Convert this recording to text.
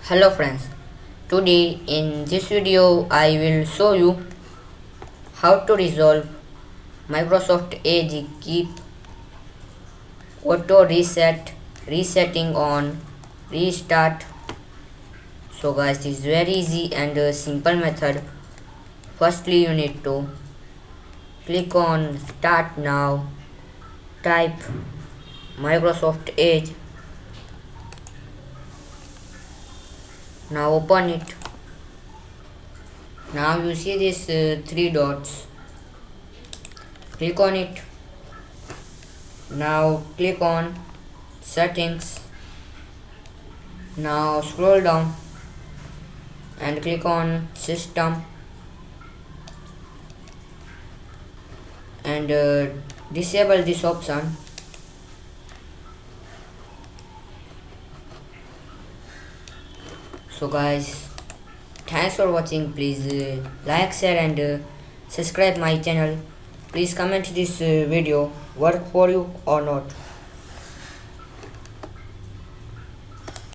Hello friends, today in this video I will show you how to resolve Microsoft Edge keep auto resetting on restart. So guys, this is very easy and simple method. Firstly you need to click on start now, type Microsoft Edge, now open it. Now you see these three dots, click on it. Now click on settings. Now scroll down and click on system and disable this option. So guys, thanks for watching. Please like, share and subscribe my channel. Please comment this video work for you or not.